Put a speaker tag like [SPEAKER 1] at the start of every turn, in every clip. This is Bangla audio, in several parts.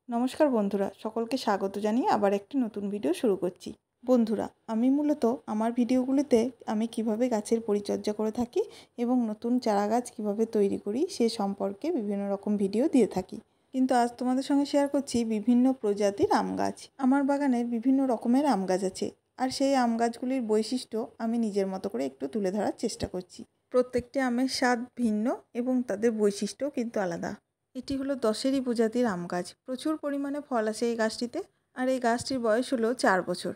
[SPEAKER 1] নমস্কার বন্ধুরা, সকলকে স্বাগত জানিয়ে আবার একটি নতুন ভিডিও শুরু করছি। বন্ধুরা, আমি মূলত আমার ভিডিওগুলিতে আমি কিভাবে গাছের পরিচর্যা করে থাকি এবং নতুন চারা গাছ কিভাবে তৈরি করি সে সম্পর্কে বিভিন্ন রকম ভিডিও দিয়ে থাকি। কিন্তু আজ তোমাদের সঙ্গে শেয়ার করছি বিভিন্ন প্রজাতির আম গাছ। আমার বাগানের বিভিন্ন রকমের আম গাছ আছে, আর সেই আম গাছগুলির বৈশিষ্ট্য আমি নিজের মতো করে একটু তুলে ধরার চেষ্টা করছি। প্রত্যেকটি আমের স্বাদ ভিন্ন এবং তাদের বৈশিষ্ট্যও কিন্তু আলাদা। এটি হলো দশেরই প্রজাতির আম গাছ। প্রচুর পরিমাণে ফল আসে এই গাছটিতে, আর এই গাছটির বয়স হলো 4 বছর।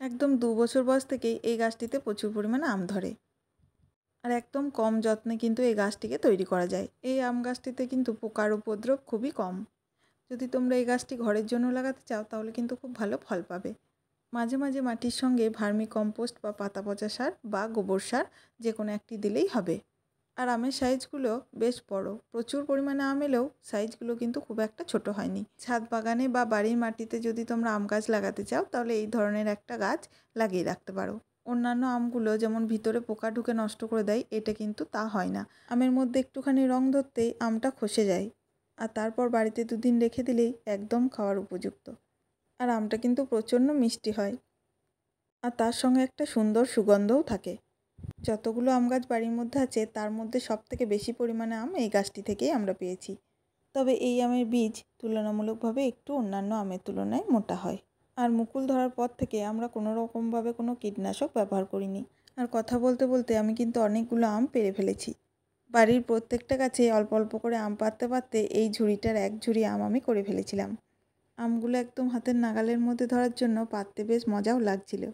[SPEAKER 1] একদম 2 বছর বয়স থেকেই এই গাছটিতে প্রচুর পরিমাণে আম ধরে, আর একদম কম যত্নে কিন্তু এই গাছটিকে তৈরি করা যায়। এই আম গাছটিতে কিন্তু পোকার উপদ্রব খুবই কম। যদি তোমরা এই গাছটি ঘরের জন্য লাগাতে চাও তাহলে কিন্তু খুব ভালো ফল পাবে। মাঝে মাঝে মাটির সঙ্গে ভার্মি কম্পোস্ট বা পাতা পচা সার বা গোবর সার যে কোনো একটি দিলেই হবে। আর আমের সাইজগুলো বেশ বড়। প্রচুর পরিমাণে আম এলেও সাইজগুলো কিন্তু খুব একটা ছোট হয়নি। ছাদ বাগানে বা বাড়ির মাটিতে যদি তোমরা আম গাছ লাগাতে চাও তাহলে এই ধরনের একটা গাছ লাগিয়ে রাখতে পারো। অন্যান্য আমগুলো যেমন ভিতরে পোকা ঢুকে নষ্ট করে দেয়, এটা কিন্তু তা হয় না। আমের মধ্যে একটুখানি রং ধরতেই আমটা খসে যায়, আর তারপর বাড়িতে 2 দিন রেখে দিলেই একদম খাওয়ার উপযুক্ত। আর আমটা কিন্তু প্রচণ্ড মিষ্টি হয়, আর তার সঙ্গে একটা সুন্দর সুগন্ধও থাকে। যতগুলো আম গাছ বাড়ির মধ্যে আছে তার মধ্যে সবথেকে বেশি পরিমাণে আম এই গাছটি থেকেই আমরা পেয়েছি। তবে এই আমের বীজ তুলনামূলকভাবে একটু অন্যান্য আমের তুলনায় মোটা হয়। আর মুকুল ধরার পর থেকে আমরা কোনো রকমভাবে কোনো কীটনাশক ব্যবহার করিনি। আর কথা বলতে বলতে আমি কিন্তু অনেকগুলো আম পেড়ে ফেলেছি। বাড়ির প্রত্যেকটা গাছে অল্প অল্প করে আম পাড়তে পারতে এই ঝুড়িটার 1 ঝুড়ি আম আমি করে ফেলেছিলাম। আমগুলো একদম হাতের নাগালের মধ্যে ধরার জন্য পাড়তে বেশ মজাও লাগছিল।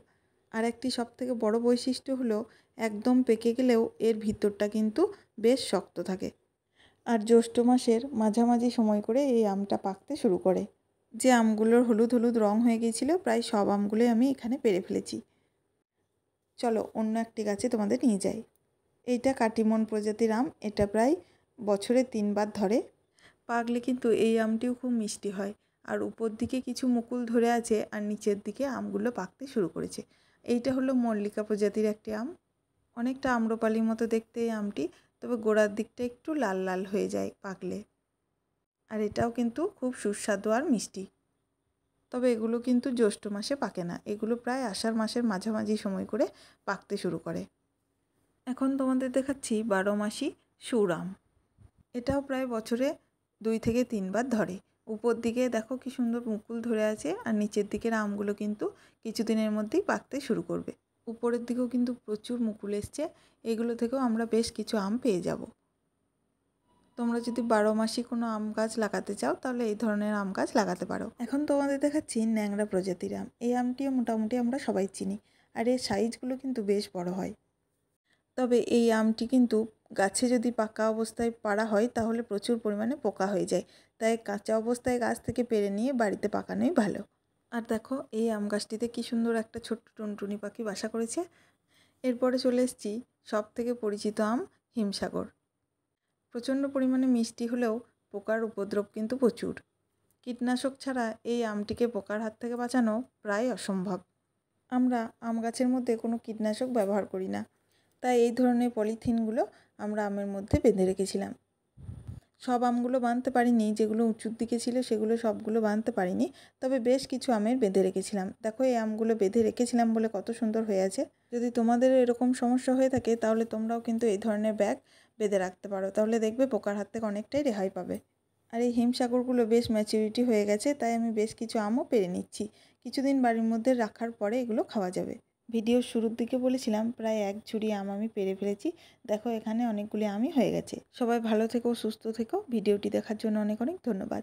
[SPEAKER 1] আর একটি সবথেকে বড় বৈশিষ্ট্য হলো একদম পেকে গেলেও এর ভিতরটা কিন্তু বেশ শক্ত থাকে। আর জ্যৈষ্ঠ মাসের মাঝামাঝি সময় করে এই আমটা পাকতে শুরু করে। যে আমগুলোর হলুদ হলুদ রং হয়ে গিয়েছিল প্রায় সব আমগুলোই আমি এখানে পেড়ে ফেলেছি। চলো অন্য একটি গাছে তোমাদের নিয়ে যাই। এইটা কাটিমন প্রজাতির আম। এটা প্রায় বছরে 3 বার ধরে। পাকলে কিন্তু এই আমটিও খুব মিষ্টি হয়। আর উপর দিকে কিছু মুকুল ধরে আছে আর নিচের দিকে আমগুলো পাকতে শুরু করেছে। এইটা হলো মল্লিকা প্রজাতির একটি আম। অনেকটা আম্রপালির মতো দেখতে এই আমটি, তবে গোড়ার দিকটা একটু লাল লাল হয়ে যায় পাকলে। আর এটাও কিন্তু খুব সুস্বাদু আর মিষ্টি। তবে এগুলো কিন্তু জ্যৈষ্ঠ মাসে পাকে না, এগুলো প্রায় আষাঢ় মাসের মাঝামাঝি সময় করে পাকতে শুরু করে। এখন তোমাদের দেখাচ্ছি 12 মাসি সুর আম। এটাও প্রায় বছরে 2 থেকে 3 বার ধরে। উপর দিকে দেখো কি সুন্দর মুকুল ধরে আছে, আর নিচের দিকের আমগুলো কিন্তু কিছুদিনের মধ্যেই পাকতে শুরু করবে। উপরের দিকেও কিন্তু প্রচুর মুকুল এসছে, এগুলো থেকেও আমরা বেশ কিছু আম পেয়ে যাব। তোমরা যদি 12 মাসি কোনো আম গাছ লাগাতে চাও তাহলে এই ধরনের আম গাছ লাগাতে পারো। এখন তোমাদের দেখাচ্ছি ন্যাংরা প্রজাতির আম। এই আমটিও মোটামুটি আমরা সবাই চিনি, আর এর সাইজগুলো কিন্তু বেশ বড় হয়। তবে এই আমটি কিন্তু গাছে যদি পাকা অবস্থায় পাড়া হয় তাহলে প্রচুর পরিমাণে পোকা হয়ে যায়, তাই কাঁচা অবস্থায় গাছ থেকে পেড়ে নিয়ে বাড়িতে পাকানোই ভালো। আর দেখো এই আম গাছটিতে কী সুন্দর একটা ছোট্ট টুনটুনি পাখি বাসা করেছে। এরপরে চলে এসেছি সবথেকে পরিচিত আম হিমসাগর। প্রচণ্ড পরিমাণে মিষ্টি হলেও পোকার উপদ্রব কিন্তু প্রচুর। কীটনাশক ছাড়া এই আমটিকে পোকার হাত থেকে বাঁচানো প্রায় অসম্ভব। আমরা আম গাছের মধ্যে কোনো কীটনাশক ব্যবহার করি না, তাই এই ধরনের পলিথিনগুলো আমরা আমের মধ্যে বেঁধে রেখেছিলাম। সব আমগুলো বাঁধতে পারিনি, যেগুলো উঁচুর দিকে ছিল সেগুলো সবগুলো বাঁধতে পারিনি, তবে বেশ কিছু আমের বেঁধে রেখেছিলাম। দেখো এই আমগুলো বেঁধে রেখেছিলাম বলে কত সুন্দর হয়ে আছে। যদি তোমাদের এরকম সমস্যা হয়ে থাকে তাহলে তোমরাও কিন্তু এই ধরনের ব্যাগ বেঁধে রাখতে পারো, তাহলে দেখবে পোকার হাত থেকে অনেকটাই রেহাই পাবে। আর এই হিমসাগরগুলো বেশ ম্যাচুরিটি হয়ে গেছে, তাই আমি বেশ কিছু আমও পেড়ে নিচ্ছি। কিছুদিন বাড়ির মধ্যে রাখার পরে এগুলো খাওয়া যাবে। ভিডিওর শুরুর দিকে বলেছিলাম প্রায় 1 ঝুড়ি আম আমি পেড়ে ফেলেছি। দেখো এখানে অনেকগুলি আমই হয়ে গেছে। সবাই ভালো থেকো, সুস্থ থেকো। ভিডিওটি দেখার জন্য অনেক অনেক ধন্যবাদ।